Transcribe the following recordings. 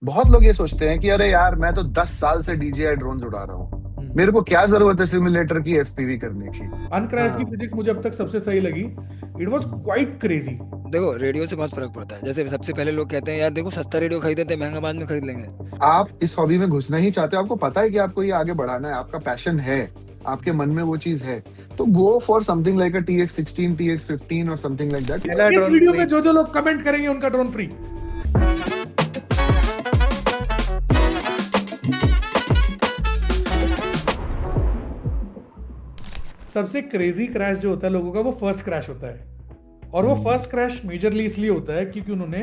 बहुत लोग ये सोचते हैं कि अरे यार मैं तो 10 साल से DJI ड्रोन उड़ा रहा हूँ, मेरे को क्या जरूरत है सिमुलेटर की FPV करने की। अनक्रैश की हाँ। फिजिक्स मुझे अब तक सबसे सही लगी। It was quite crazy. देखो रेडियो से बहुत फर्क पड़ता है। जैसे सबसे पहले लोग कहते हैं यार देखो सस्ता रेडियो खरीदते थे, महंगा बाद में खरीद लेंगे। आप इस हॉबी में घुसना ही चाहते हो, आपको पता है कि आपको ये आगे बढ़ाना है, आपका पैशन है, आपके मन में वो चीज है, तो go for something like a TX16, TX15 और समथिंग लाइक दैट। पहला इस ड्रोन वीडियो फ्री। पे जो जो लोग कमेंट करेंगे उनका ड्रोन फ्री। सबसे क्रेजी क्रैश जो होता है लोगों का, वो फर्स्ट क्रैश होता है। और वो फर्स्ट क्रैश मेजरली इसलिए होता है क्योंकि उन्होंने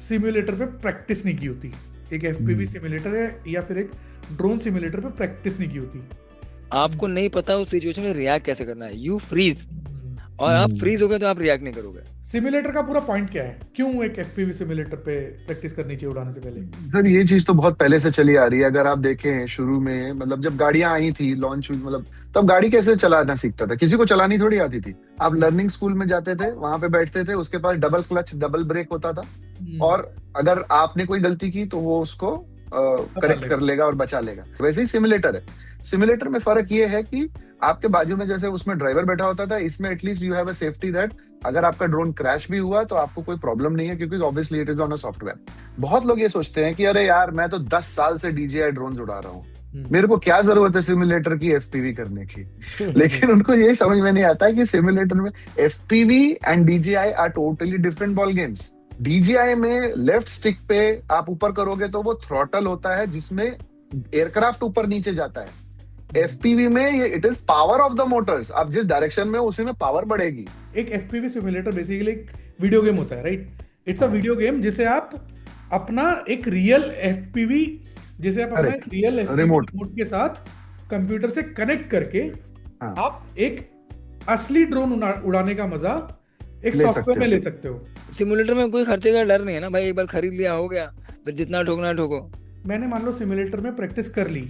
सिम्युलेटर पे प्रैक्टिस नहीं की होती। एक एफपीवी सिम्युलेटर है या फिर एक ड्रोन सिम्युलेटर पे प्रैक्टिस नहीं की होती। आपको नहीं पता उस सिचुएशन में रिएक्ट कैसे करना है, यू फ्रीज। और आप फ्रीज हो गए तो आप रिएक्ट नहीं करोगे। सिम्युलेटर का पूरा पॉइंट क्या है, क्यों एक एफपीवी सिम्युलेटर पे प्रैक्टिस करनी चाहिए उड़ाने से पहले? सर ये चीज तो बहुत पहले से चली आ रही है। अगर आप देखें शुरू में, मतलब जब गाड़ियां आई थी, लॉन्च हुई, मतलब तब गाड़ी कैसे चलाना सीखता था, किसी को चलानी थोड़ी आती थी। आप लर्निंग स्कूल में जाते थे, वहां पे बैठते थे, उसके पास डबल क्लच डबल ब्रेक होता था, और अगर आपने कोई गलती की तो वो उसको करेक्ट कर लेगा और बचा लेगा। वैसे ही सिमुलेटर है। सिमुलेटर में फर्क ये है कि आपके बाजू में जैसे उसमें ड्राइवर बैठा होता था, इसमें at least you have a safety that अगर आपका ड्रोन क्रैश भी हुआ तो आपको कोई प्रॉब्लम नहीं है, क्योंकि obviously it is on a software. बहुत लोग ये सोचते हैं कि अरे यार मैं तो 10 साल से DJI ड्रोन उड़ा रहा हूँ, मेरे को क्या जरूरत है सिमुलेटर की FPV करने की। लेकिन उनको यही समझ में नहीं आता है कि सिमुलेटर में FPV and DJI are totally different ball games. DJI में लेफ्ट स्टिक पे आप ऊपर करोगे तो वो थ्रॉटल होता है जिसमें एयरक्राफ्ट ऊपर नीचे जाता है। FPV में ये it is power of the Motors, आप जिस डायरेक्शन में उसी में पावर बढ़ेगी। एक एफपीवी सिमुलेटर बेसिकली एक वीडियो गेम होता है, right? It's a video game जिसे आप अपना एक रियल एफपीवी जिसे आप अपना एक correct. Real FPV remote. Remote के साथ कंप्यूटर से कनेक्ट करके हाँ, आप एक असली ड्रोन उड़ाने का मजा एक ले सॉफ्टवेयर सकते में हो। ले सकते हो। सिमुलेटर में कोई खर्चे का डर नहीं है ना भाई, एक बार खरीद लिया हो गया, फिर जितना ठोकना है ठोको। मैंने मान लो सिमुलेटर में प्रैक्टिस कर ली,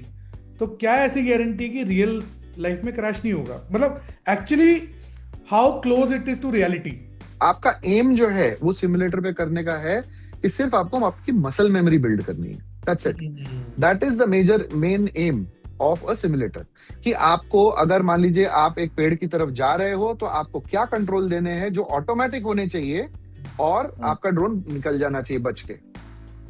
तो क्या ऐसी गारंटी कि रियल लाइफ में क्रैश नहीं होगा? मतलब actually how close it is to reality? आपका एम जो है वो सिमुलेटर पे करने का है कि सिर्फ आपको आपकी मसल मेमोरी बिल्ड करनी है, that's it. That is the major main aim of a simulator. कि आपको अगर मान लीजिए आप एक पेड़ की तरफ जा रहे हो तो आपको क्या कंट्रोल देने हैं जो ऑटोमेटिक होने चाहिए, और आपका ड्रोन निकल जाना चाहिए बच के,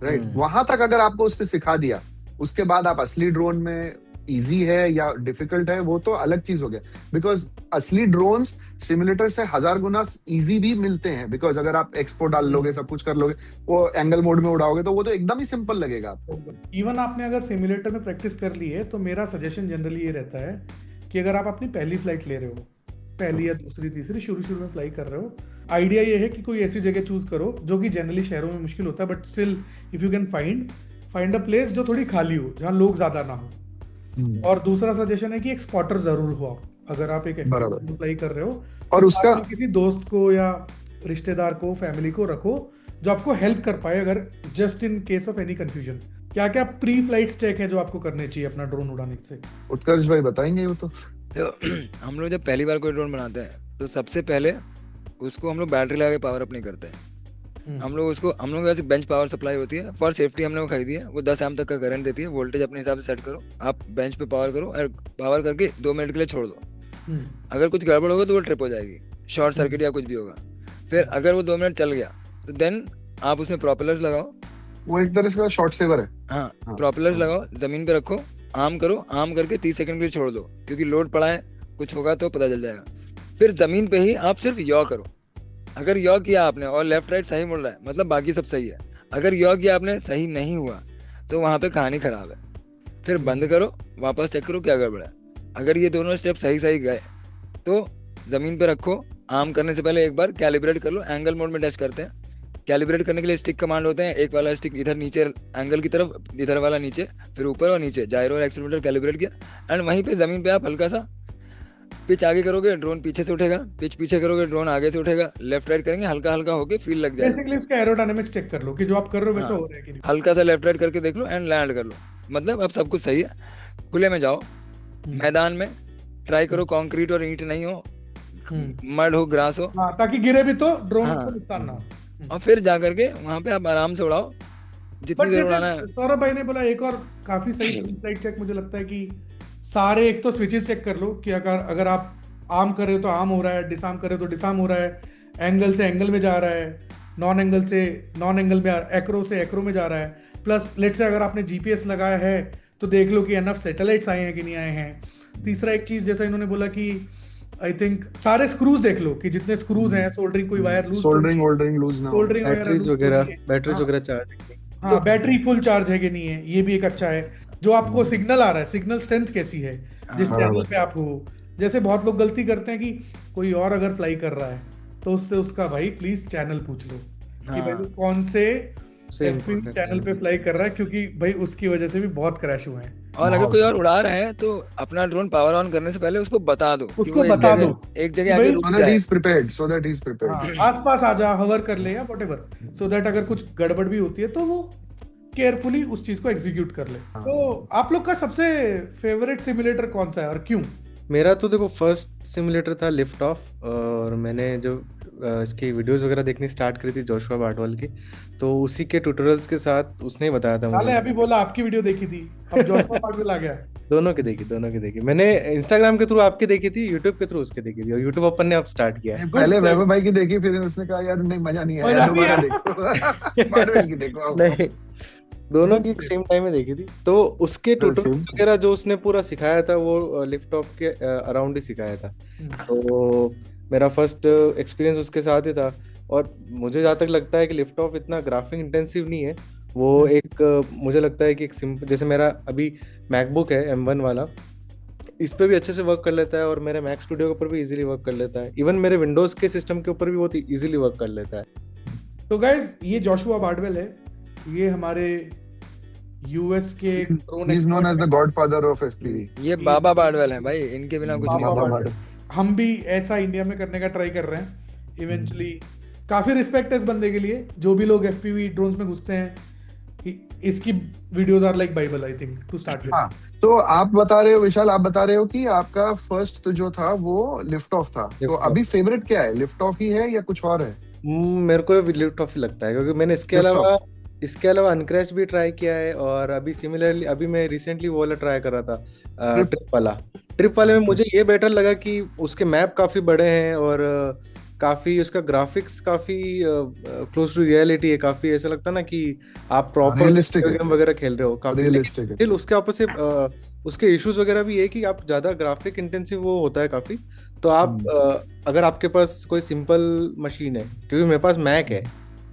राइट। वहां तक अगर आपको उसने सिखा दिया, उसके बाद आप असली ड्रोन में इजी है या डिफिकल्ट है वो तो अलग चीज हो गया। बिकॉज असली ड्रोन्स सिमुलेटर से 1000 गुना इजी भी मिलते हैं। बिकॉज अगर आप एक्सपो डाल लोगे, सब कुछ कर लोगे, वो एंगल मोड में उड़ाओगे तो वो तो एकदम ही सिंपल लगेगा आपको। इवन आपने अगर सिमुलेटर में प्रैक्टिस कर ली है तो मेरा सजेशन जनरली ये रहता है कि अगर आप अपनी पहली फ्लाइट ले रहे हो, पहली या दूसरी तीसरी शुरू में फ्लाई कर रहे हो, आइडिया ये है कि कोई ऐसी जगह चूज करो जो कि जनरली शहरों में मुश्किल होता है, but still if you can find a place जो थोड़ी खाली हो, जहाँ लोग ज्यादा ना हो। और दूसरा सजेशन है कि एक स्पॉटर जरूर हो। अगर आप एक बराबर। फ्लाई कर रहे हो और तो उसका साथ में किसी दोस्त को या रिश्तेदार को, फैमिली को रखो जो आपको हेल्प कर पाए, अगर just in case of any confusion. क्या क्या प्री फ्लाइट स्टेक है जो आपको करने चाहिए अपना ड्रोन उड़ाने से? उत्कर्ष भाई बताएंगे वो तो। हम लोग जब पहली बार कोई ड्रोन बनाते हैं तो सबसे पहले उसको हम लोग बैटरी लगा के पावर अप नहीं करते हैं। हम लोग वैसे बेंच पावर सप्लाई होती है फॉर सेफ्टी, हमने वो खरीदी है। वो 10 एम तक का करंट देती है। वोल्टेज अपने हिसाब से सेट करो, आप बेंच पे पावर करो और पावर करके 2 मिनट के लिए छोड़ दो। अगर कुछ गड़बड़ होगा तो वो ट्रिप हो जाएगी, शॉर्ट सर्किट या कुछ भी होगा। फिर अगर वो 2 मिनट चल गया तो देन आप उसमें प्रोपेलर्स लगाओ। वो एक तरह से शॉर्ट सेवर है। हाँ, हाँ, प्रोपेलर्स हाँ। लगाओ, जमीन पे रखो, आर्म करो, आर्म करके 30 सेकंड के लिए छोड़ दो, क्योंकि लोड पड़ा है, कुछ होगा तो पता चल जाएगा। फिर जमीन पे ही आप सिर्फ यॉ करो। अगर यॉ किया आपने और लेफ्ट राइट सही मुड़ रहा है, मतलब बाकी सब सही है। अगर यॉ किया आपने सही नहीं हुआ तो वहां पे कहानी खराब है। फिर बंद करो, वापस चेक करो क्या गड़बड़ है। अगर ये दोनों स्टेप सही सही गए तो जमीन पे रखो। आर्म करने से पहले एक बार कैलिब्रेट कर लो। एंगल मोड में टेस्ट करते हैं। कैलिब्रेट करने के लिए स्टिक कमांड होते हैं। एक वाला स्टिक इधर नीचे एंगल की तरफ, इधर वाला नीचे, फिर ऊपर और नीचे, जायरो और एक्सीलरोमीटर कैलिब्रेट किया। एंड वहीं पे जमीन पे आप हल्का सा पिच आगे करोगे, ड्रोन पीछे से उठेगा, पिच पीछे करोगे, ड्रोन आगे से उठेगा। लेफ्ट राइट करेंगे, हल्का हल्का होके फील लग जाएगा। बेसिकली उसका एरोडायनेमिक्स चेक कर लो कि जो आप कर रहे हो वैसा हाँ, हो रहा है कि नहीं। हल्का सा लेफ्ट राइट करके देख लो एंड लैंड कर लो, मतलब अब सब कुछ सही है। खुले में जाओ, मैदान में ट्राई करो, कंक्रीट और ईंट नहीं हो, मड हो, ग्रास हो। हाँ, ताकि गिरे भी तो ड्रोन हाँ, को नुकसान ना हो। और फिर जा करके वहां पे आप आराम से उड़ाओ। जितनी बट देर जैसे उड़ाना है। सौरभ भाई ने बोला एक और काफी सही फ्लाइट चेक मुझे लगता है कि सारे एक तो स्विचेस चेक कर लो कि अगर अगर आप आर्म कर रहे हो तो आर्म हो रहा है, डिसआर्म कर रहे हो तो डिसआर्म हो रहा है, एंगल से एंगल में जा रहा है, नॉन एंगल से नॉन एंगल में, एक्रो से एक्रो में जा रहा है। प्लस लेट से अगर आपने जीपीएस लगाया है तो देख लो कि एनफ सैटेलाइट्स आए हैं कि नहीं आए हैं। तीसरा एक चीज जैसा इन्होंने बोला कि आई थिंक सारे स्क्रूज देख लो कि जितने स्क्रूज हैं, सोल्डरिंग कोई वायर लूज तो नहीं सोल्डरिंग है, वोल्डरिंग लूज ना हो। सोल्डरिंग वगैरह बैटरीज लूज तो नहीं वगैरह है। बैटरीज हाँ वगैरह चार्ज। तो हाँ, बैटरी फुल चार्ज है कि नहीं है, ये भी एक अच्छा है। जो आपको सिग्नल आ रहा है, सिग्नल स्ट्रेंथ कैसी है जिस हाँ चैनल बराबर। पे आप हो। जैसे बहुत लोग गलती करते हैं कि कोई और अगर फ्लाई कर रहा है तो उससे उसका भाई प्लीज चैनल पूछ लो कि भाई वो हाँ कौन से से एफपीवी इम्पोर्टेंट चैनल पे फ्लाई कर रहा है, क्योंकि भाई उसकी वजह से भी बहुत क्रैश हुए हैं। और अगर बहुत। कोई और उड़ा रहा है तो अपना ड्रोन पावर ऑन करने से पहले उसको बता दो कि उसको वो बता दो एक कि जगह भाई आके रुक सो दैट ही जाए। Is prepared, so that he is हाँ प्रिपेयर्ड। आसपास आ जा, हवर कर ले या वॉटेवर, सो दैट अगर कुछ गड़बड़ भी होती है तो वो केयरफुली उस चीज को एग्जीक्यूट कर ले। तो आप लोग का सबसे फेवरेट सिमुलेटर कौन सा है और क्यों? मेरा तो देखो फर्स्ट सिमुलेटर था लिफ्ट ऑफ, और मैंने जो इसकी वीडियोस वगैरह देखनी स्टार्ट करी थी जोशुआ बार्टवाल की, तो उसी के ट्यूटोरियल्स के साथ उसने ही बताया था साले मुझे। अभी बोला आपकी वीडियो देखी थी, अब जोशुआ पार्टवेल आ गया। दोनों की देखी मैंने। इंस्टाग्राम के थ्रू आपकी देखी थी, यूट्यूब के थ्रू उसके देखी थी, और यूट्यूब अपन ने अब स्टार्ट किया है। नहीं, गुड पहले सेव। वैभव भाई की देखी, फिर उसने कहा यार नहीं मजा नहीं आया, मजा नहीं दोबारा आया। देखो। बारहवीं की देखो अब। नहीं, दोनों गुड की सेव। सेम टाइम में देखी थी। तो उसके ट्यूटोरियल सेम। वगैरह जो उसने पूरा सिखाया था वो लिफ्ट ऑफ के अराउंड ही सिखाया था। तो मेरा फर्स्ट एक्सपीरियंस उसके साथ ही था। और मुझे जहाँ तक लगता है कि लिफ्ट ऑफ इतना ग्राफिक इंटेंसिव नहीं है। वो एक मुझे लगता है कि एक सिंपल, जैसे मेरा अभी मैकबुक है M1 वाला, इस पे भी अच्छे से वर्क कर लेता है, और मेरे मैक स्टूडियो के ऊपर भी इजीली वर्क कर लेता है, इवन मेरे विंडोज के सिस्टम के ऊपर भी बहुत इजीली वर्क कर लेता है। तो गाइज ये जोशुआ बार्टवेल है, ये हमारे यूएस के ड्रोन ही is known as expert the हैं। Godfather of FPV. ये बाबा बार्डवेल है भाई, इनके बिना कुछ नहीं बाबा होता। बार्टवेल। हम भी ऐसा इंडिया में करने का ट्राई कर रहे हैं इवेंचुअली। काफी रिस्पेक्ट है इस बंदे के लिए, जो भी लोग एफपीवी ड्रोन्स में घुसते हैं, कि इसकी videos are like bible I think to start with. हाँ, तो आप बता रहे हो विशाल, आप बता रहे हो कि आपका फर्स्ट तो जो था वो लिफ्ट ऑफ था, तो Lift off। अभी फेवरेट क्या है, लिफ्ट ऑफ ही है या कुछ और है? मेरे को लिफ्ट ऑफ ही लगता है, क्योंकि मैंने लिफ्ट ऑफ। इसके अलावा अनक्रैश भी ट्राई किया है, और अभी सिमिलरली अभी मैं रिसेंटली वो वाला ट्राई कर रहा था, ट्रिप। ट्रिप वाले में मुझे ये बेटर लगा कि उसके मैप काफी बड़े हैं, और काफी उसका ग्राफिक्स काफी क्लोज टू रियलिटी है, काफी ऐसा लगता है ना कि आप प्रॉपर रियलिस्टिक है, गेम वगैरह खेल रहे हो काफी। रियलिस्टिक है। स्टिल उसके आपस से उसके इश्यूज वगैरह भी है कि आप ज्यादा ग्राफिक इंटेंसिव वो होता है काफी। तो आप अगर आपके पास कोई सिंपल मशीन है, क्योंकि मेरे पास मैक है,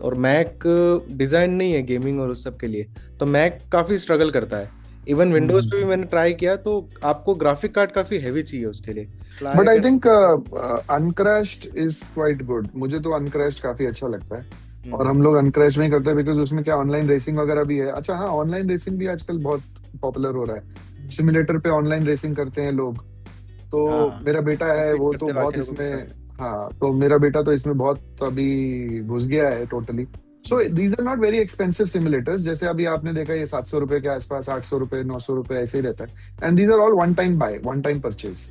और मैक डिजाइन नहीं है गेमिंग और उस सब के लिए, तो मैक काफी स्ट्रगल करता है। इवन विंडोज पे भी मैंने ट्राई किया, तो आपको ग्राफिक कार्ड काफी हैवी चाहिए उसके लिए। But I think uncrashed is quite good, मुझे तो अनक्रैश्ड काफी अच्छा लगता है, और हम लोग अनक्रैश में ही करते हैं बिकॉज उसमें क्या ऑनलाइन रेसिंग वगैरह भी है। अच्छा हाँ, ऑनलाइन रेसिंग भी आजकल बहुत पॉपुलर हो रहा है, सिमुलेटर पे ऑनलाइन रेसिंग करते हैं लोग। तो मेरा बेटा है वो तो बहुत इसमें, हाँ तो मेरा बेटा तो इसमें बहुत अभी घुस गया है totally. So these are not very expensive simulators, जैसे अभी आपने देखा ये 700 रुपए के आसपास, 800 रुपए, 900 रुपए ऐसे ही रहता है, and these are all one time buy, one time purchase.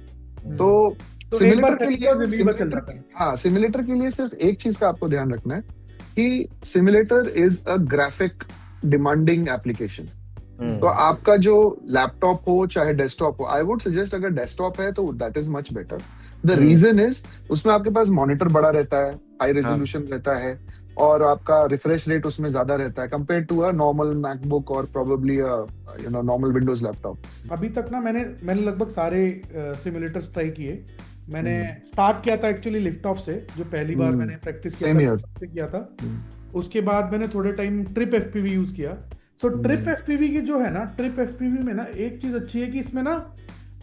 तो एक बार सिमुलेटर के लिए, जिंदगी भर चल जाता है। हाँ सिमुलेटर के लिए सिर्फ एक चीज का आपको ध्यान रखना है कि simulator is a graphic demanding application. तो आपका जो लैपटॉप हो चाहे डेस्कटॉप हो, आई वुड सजेस्ट अगर डेस्कटॉप है तो that is much better. The reason is उसमें आपके पास मॉनिटर बड़ा रहता है, हाई रेजोल्यूशन रहता है, और आपका रिफ्रेश रेट उसमें ज्यादा रहता है compare to a normal MacBook और प्रोबेबली नॉर्मल विंडोज लैपटॉप। अभी तक ना मैंने लगभग सारे सिमुलेटर्स ट्राई किए। मैंने स्टार्ट किया था एक्चुअली लिफ्ट ऑफ से, जो पहली बार मैंने प्रैक्टिस किया था। उसके बाद मैंने थोड़े टाइम ट्रिप एफपीवी यूज किया। तो ट्रिप एफपीवी की जो है ना, ट्रिप एफपीवी में ना एक चीज अच्छी है कि इसमें ना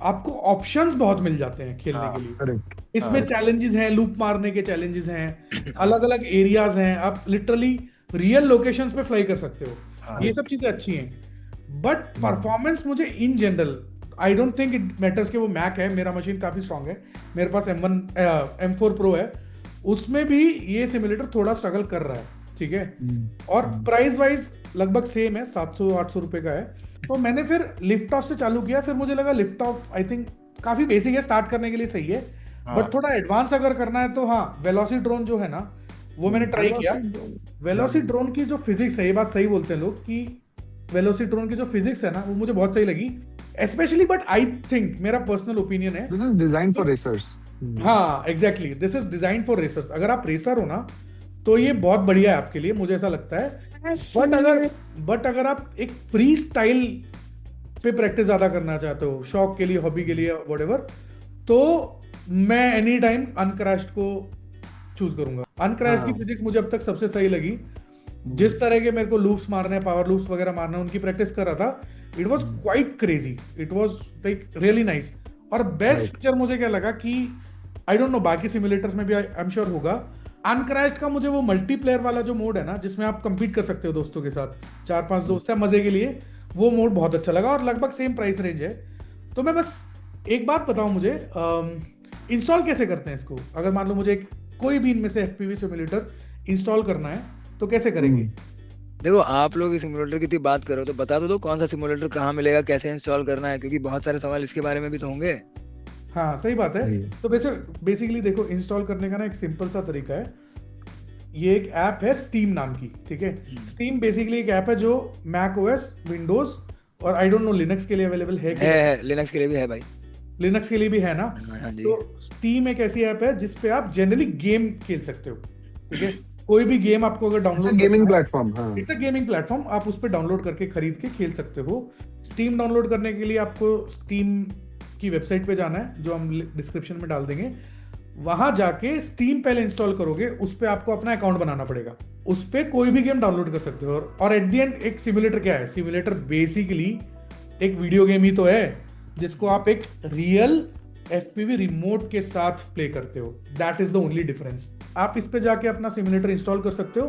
आपको ऑप्शंस बहुत मिल जाते हैं खेलने के लिए। करेक्ट। इसमें चैलेंजेस हैं, लूप मारने के चैलेंजेस हैं, अलग अलग एरियाज हैं, आप लिटरली रियल लोकेशंस पे फ्लाई कर सकते हो। ये सब चीजें अच्छी हैं। बट परफॉर्मेंस मुझे in general I don't think it matters कि वो मैक है, मेरा मशीन काफी स्ट्रांग है, मेरे पास M4 Pro है, उसमें भी ये सिमुलेटर थोड़ा स्ट्रगल कर रहा है, ठीक है। और प्राइस वाइज लगभग सेम है, 700-800 रुपए का है। तो मैंने फिर लिफ्ट ऑफ से चालू किया, फिर मुझे लगा लिफ्ट ऑफ आई थिंक काफी बेसिक है, स्टार्ट करने के लिए सही है। बट थोड़ा एडवांस अगर करना है तो हाँ, वेलोसिटी ड्रोन जो है ना, वो मैंने ट्राई किया। वेलोसिट्रोन की जो फिजिक्स है, ये बात सही बोलते हैं लोग कि वेलोसिट्रोन की जो फिजिक्स है ना, वो मुझे बहुत सही लगी स्पेशली। बट आई थिंक, मेरा पर्सनल ओपिनियन है, this is design for racers. हाँ exactly, this is design for racers. अगर आप रेसर हो ना तो ये बहुत बढ़िया है आपके लिए, मुझे ऐसा लगता है। बट अगर आप एक फ्री स्टाइल पे प्रैक्टिस ज्यादा करना चाहते हो, शौक के लिए, हॉबी के लिए, व्हाटएवर, तो मैं एनी टाइम अनक्रैश्ड को चूज करूंगा। अनक्रैश्ड की हाँ। फिजिक्स मुझे अब तक सबसे सही लगी। जिस तरह के मेरे को लूप्स मारने, पावर लूप्स वगैरह मारने, उनकी प्रैक्टिस कर रहा था, it was quite crazy, it was like really nice. और बेस्ट फीचर मुझे क्या लगा कि आई डोंट नो बाकी सिमुलेटर्स में भी आई एम श्योर होगा, अनक्रैश्ड का मुझे वो मल्टीप्लेयर वाला जो मोड है ना, जिसमें आप कंपीट कर सकते हो दोस्तों के साथ, 4-5 दोस्त है मजे के लिए, वो मोड बहुत अच्छा लगा और लगभग सेम प्राइस रेंज है। तो मैं बस एक बात बताऊं, मुझे इंस्टॉल कैसे करते हैं इसको? अगर मान लो मुझे कोई भी इनमें से एफपीवी सिमुलेटर इंस्टॉल करना है तो कैसे करेंगे? देखो, आप लोग इस सिमुलेटर की इतनी बात करो तो बता तो दो कौन सा सिमुलेटर कहाँ मिलेगा, कैसे इंस्टॉल करना है, क्योंकि बहुत सारे सवाल इसके बारे में भी तो होंगे। हाँ सही बात है। सही है। तो बेसिकली देखो, इंस्टॉल करने का ना एक सिंपल सा तरीका है। ये एक ऐप है स्टीम नाम की, ठीक है। स्टीम बेसिकली एक ऐप है जो मैक ओएस, विंडोज और आई डोंट नो लिनक्स के लिए अवेलेबल है कि है लिनक्स के लिए भी है भाई। लिनक्स के लिए भी है ना। हाँ जी। तो स्टीम एक ऐसी ऐप है जिसपे आप जनरली गेम खेल सकते हो, ठीक है। कोई भी गेम आपको अगर डाउनलोड, गेमिंग प्लेटफॉर्म, हाँ, इट्स अ गेमिंग प्लेटफॉर्म, आप उस पर डाउनलोड करके खरीद के खेल सकते हो। स्टीम डाउनलोड करने के लिए आपको स्टीम की वेबसाइट पे जाना है, जो हम डिस्क्रिप्शन में डाल देंगे। वहां जाके स्टीम पहले इंस्टॉल करोगे, उस पर आपको अपना अकाउंट बनाना पड़ेगा, उस पर कोई भी गेम डाउनलोड कर सकते हो। और एट द एंड एक सिमुलेटर क्या है? सिमुलेटर बेसिकली एक वीडियो गेम ही तो है, जिसको आप एक रियल एफपीवी रिमोट के साथ प्ले करते हो। That is the only difference. आप इस पे जाके अपना सिमुलेटर इंस्टॉल कर सकते हो।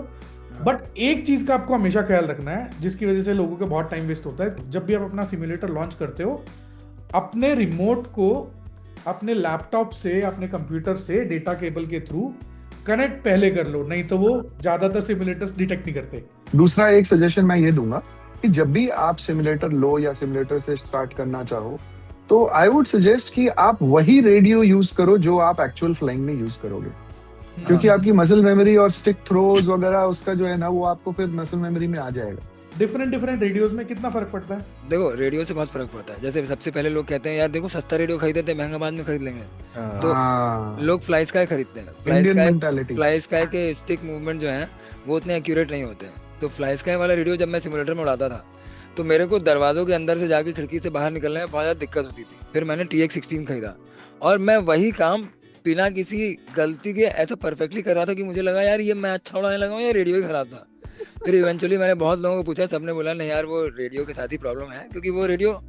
बट एक चीज का आपको हमेशा ख्याल रखना है, जिसकी वजह से लोगों का बहुत टाइम वेस्ट होता है। जब भी आप अपना सिमुलेटर लॉन्च करते हो, अपने रिमोट को अपने लैपटॉप से, अपने कंप्यूटर से डेटा केबल के थ्रू कनेक्ट पहले कर लो, नहीं तो वो ज्यादातर सिमुलेटर्स डिटेक्ट नहीं करते। दूसरा एक सजेशन मैं ये दूंगा कि जब भी आप सिमुलेटर लो या सिमुलेटर से स्टार्ट करना चाहो, तो आई वुड सजेस्ट कि आप वही रेडियो यूज करो जो आप एक्चुअल फ्लाइंग में यूज करोगे, क्योंकि आपकी मसल मेमोरी और स्टिक थ्रोज वगैरह उसका जो है ना, वो आपको फिर मसल मेमोरी में आ जाएगा। डिफरेंट रेडियोज में कितना फर्क पड़ता है? देखो, रेडियो से बहुत फर्क पड़ता है। जैसे सबसे पहले लोग कहते हैं यार देखो सस्ता रेडियो खरीदते थे, महंगा बाद में खरीद लेंगे। तो लोग फ्लाई स्काई खरीदते हैं। फ्लाई स्काई के स्टिक मूवमेंट जो है वो उतने एक्यूरेट नहीं होते हैं। तो फ्लाई स्काई वाला रेडियो जब मैं सिमुलेटर में उड़ाता था, तो मेरे को दरवाजों के अंदर से जाके खिड़की से बाहर निकलने में बहुत ज्यादा दिक्कत होती थी। फिर मैंने TX16 खरीदा और मैं वही काम बिना किसी गलती के ऐसा परफेक्टली कर रहा था कि मुझे लगा यार ये मैं अच्छा उड़ाने लगा हूँ या रेडियो ही खराब था। फिर इवेंचुअली मैंने बहुत लोगों को पूछा, सबने बोला नहीं यार वो रेडियो के साथ ही प्रॉब्लम है, क्योंकि वो रेडियो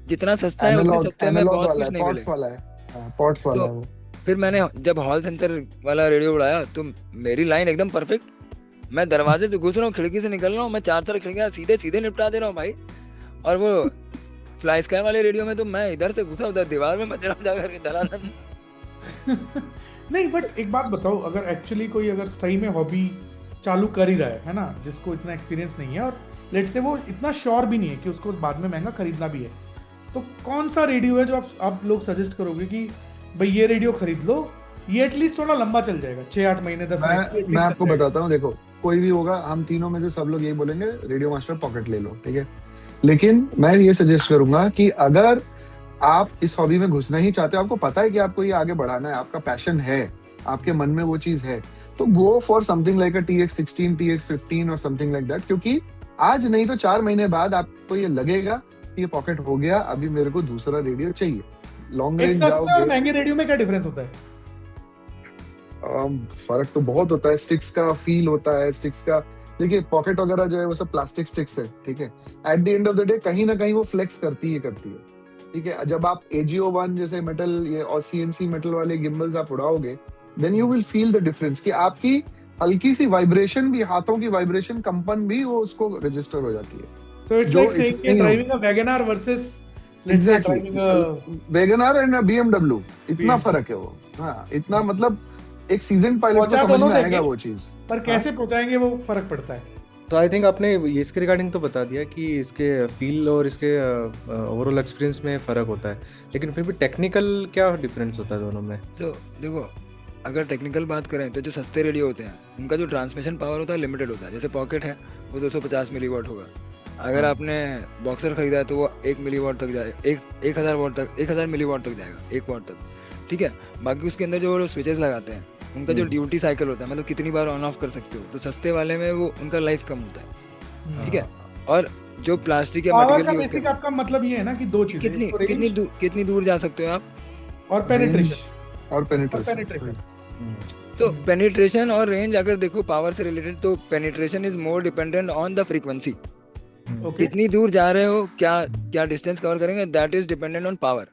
जितना सस्ता है उतने सस्ते में बहुत कुछ नहीं मिलेगा। पॉट्स वाला है वो। फिर मैंने जब हॉल सेंसर वाला रेडियो उड़ाया तो मेरी लाइन एकदम परफेक्ट, मैं दरवाजे से घुस रहा हूँ, खिड़की से निकल रहा हूँ, मैं 4 खिड़कियां सीधे निपटा दे रहा हूँ भाई। और वो फ्लाई स्काई वाले रेडियो में तो मैं इधर से घुसा उधर दीवार में मच रहा जाकर दलादन। नहीं, बट एक बात बताओ, अगर एक्चुअली कोई अगर सही में हॉबी चालू कर ही रहा है ना, जिसको इतना एक्सपीरियंस नहीं है और लेट्स से वो इतना श्योर भी नहीं है कि उसको बाद में महंगा खरीदना भी है, तो कौन सा रेडियो है जो आप लोग सजेस्ट करोगे कि भाई ये रेडियो खरीद लो, ये एटलीस्ट थोड़ा लंबा चल जाएगा, 6-8 महीने 10 महीने? मैं आपको बताता हूँ, देखो कोई भी होगा, हम तीनों में से सब लोग यही बोलेंगे रेडियो मास्टर पॉकेट ले लो, ठीक है। लेकिन मैं ये सजेस्ट करूंगा कि अगर आप इस हॉबी में घुसना ही चाहते हो, आपको पता है कि आपको ये आगे बढ़ाना है, आपका पैशन है, आपके मन में वो चीज है, तो go for something like a TX16, TX15 और समथिंग लाइक दैट। क्योंकि आज नहीं तो 4 महीने बाद आपको ये लगेगा कि ये पॉकेट हो गया, अभी मेरे को दूसरा रेडियो चाहिए। लॉन्ग रेंज जाओगे। महंगे रेडियो में क्या डिफरेंस होता है? फर्क तो बहुत होता है, स्टिक्स का फील होता है, स्टिक्स का, देखिए पॉकेट वगैरह जो है वो सब प्लास्टिक स्टिक्स है, ठीक है। At the end of the day कहीं ना कहीं वो फ्लेक्स करती है, ठीक है। जब आप AGO1 जैसे मेटल ये और CNC मेटल वाले गिम्बल्स आप उड़ाओगे, then you will feel the difference कि आपकी हल्की सी वाइब्रेशन भी, हाथों की वाइब्रेशन, कंपन भी वो उसको रजिस्टर हो जाती है। So it's like saying कि driving a WagonR versus let's say driving a WagonR and a BMW, इतना फर्क है वो। हाँ, इतना मतलब एक सीजन पायलट को समझ में आएगा वो चीज, पर कैसे पहुंचाएंगे वो फर्क पड़ता है। तो आई थिंक आपने ये इसके रिगार्डिंग तो बता दिया कि इसके फील और इसके ओवरऑल एक्सपीरियंस में फ़र्क होता है, लेकिन फिर भी टेक्निकल क्या डिफरेंस होता है दोनों में? तो देखो, अगर टेक्निकल बात करें तो जो सस्ते रेडियो होते हैं उनका जो ट्रांसमिशन पावर होता है लिमिटेड होता है। जैसे पॉकेट है वो 250 मिलीवाट होगा। अगर आपने बॉक्सर खरीदा है तो वो 1 मिलीवाट तक जाएगा, 1000 वाट तक, 1000 मिलीवाट तक जाएगा, 1 वाट तक, ठीक है। बाकी उसके अंदर जो स्विचेस लगाते हैं उनका जो ड्यूटी साइकिल होता है, मतलब कितनी बार ऑन ऑफ कर सकते हो, तो सस्ते वाले में वो उनका लाइफ कम होता है, ठीक है। और जो प्लास्टिक या पावर का मटेरियल बेसिक आपका मतलब ये है ना कि दो चीजें, कितनी दूर जा सकते हो आप, और पेनिट्रेशन और पेनिट्रेशन। तो पेनिट्रेशन और रेंज अगर देखो पावर से रिलेटेड, तो penetration is more dependent on the frequency. कितनी दूर जा रहे हो, क्या डिस्टेंस कवर करेंगे, that is dependent on power.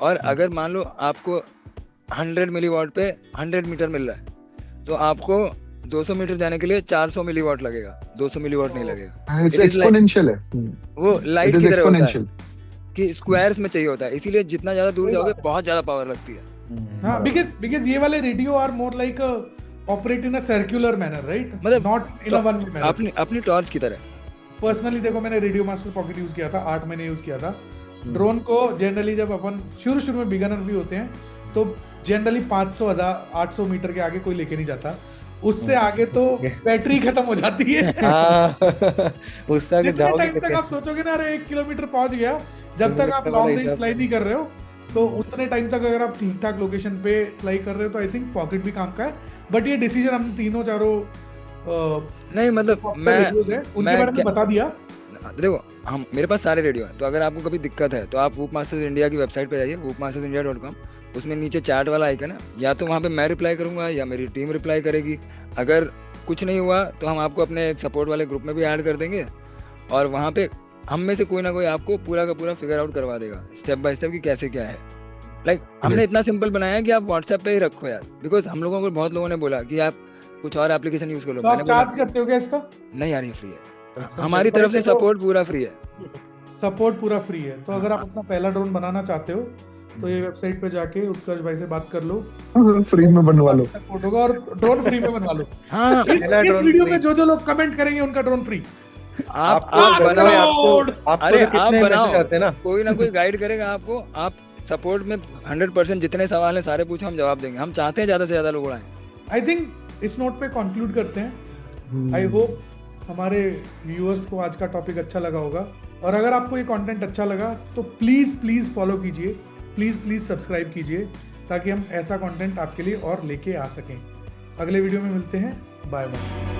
और अगर मान लो आपको 100 मिलीवाट पे 100 मीटर मिल रहा है तो आपको 200 मीटर जाने के लिए 400 मिलीवाट लगेगा, 200 मिलीवाट नहीं लगेगा। इट्स एक्सपोनेंशियल है, वो लाइट की तरह होता है कि स्क्वायर्स में चाहिए होता है, इसीलिए जितना ज्यादा दूर जाओगे बहुत ज्यादा पावर लगती है। हाँ, because ये वाले radio are more like operate in a circular manner, right, मतलब not in a one way manner. अपनी टॉर्च की तरह। पर्सनली देखो, मैंने रेडियो मास्टर पॉकेट यूज किया था, 8 महीने यूज किया था। ड्रोन को जनरली जब अपन शुरू में बिगनर भी होते हैं तो जनरली 500-800 मीटर के आगे कोई लेके नहीं जाता, उससे आगे तो बैटरी खत्म हो जाती है। उससे आगे जाओगे टाइम तक आप सोचोगे ना, अरे 1 किलोमीटर पहुंच गया, जब तक आप लॉन्ग रेंज फ्लाई नहीं कर रहे हो, तो उतने टाइम तक अगर आप ठीक ठाक लोकेशन पे फ्लाई कर रहे हो तो आई थिंक पॉकेट भी काम का है। बट ये डिसीजन हमने तीनों चारों नहीं, मतलब उनके बारे में बता दिया। देखो, हम मेरे पास सारे रेडियो हैं, तो अगर आपको कभी दिक्कत है तो आप वूप मास्टर्स इंडिया की वेबसाइट पे जाइए, whoopmastersindia.com। उसमें नीचे चैट वाला आइकन है, या तो वहाँ पे मैं रिप्लाई करूंगा या मेरी टीम रिप्लाई करेगी। अगर कुछ नहीं हुआ तो हम आपको अपने सपोर्ट वाले ग्रुप में भी ऐड कर देंगे, और वहाँ पे हम में से कोई ना कोई आपको पूरा का पूरा फिगर आउट करवा देगा स्टेप बाय स्टेप कि कैसे क्या है। लाइक हमने इतना सिंपल बनाया है कि आप व्हाट्सएप पे ही रखो यार, बिकॉज हम लोगों को बहुत लोगों ने बोला कि आप कुछ और एप्लीकेशन यूज कर लो। तो आप चार्ज करते हो क्या इसका? नहीं यार, ये फ्री है, हमारी तरफ से सपोर्ट पूरा फ्री है। सपोर्ट पूरा फ्री है, तो अगर आप अपना पहला ड्रोन बनाना चाहते हो तो ये वेबसाइट पे जाके उत्कर्ष भाई से बात कर लो, फ्री में बनवा लो, सपोर्ट होगा और ड्रोन फ्री में बनवा लो। हाँ, इस वीडियो पे जो लोग कमेंट करेंगे उनका ड्रोन फ्री। आप बनाओ, अरे आप बनाओ, ना कोई ना कोई गाइड करेगा आपको। आप सपोर्ट में 100% जितने सवाल हैं सारे पूछो, हम जवाब देंगे। हम चाहते हैं ज्यादा से ज्यादा लोग आए। आई थिंक इस नोट पे कंक्लूड करते हैं। आई होप हमारे व्यूअर्स को आज का टॉपिक अच्छा लगा होगा, और अगर आपको ये कंटेंट अच्छा लगा तो प्लीज फॉलो कीजिए, प्लीज सब्सक्राइब कीजिए, ताकि हम ऐसा कंटेंट आपके लिए और लेके आ सकें। अगले वीडियो में मिलते हैं, बाय बाय।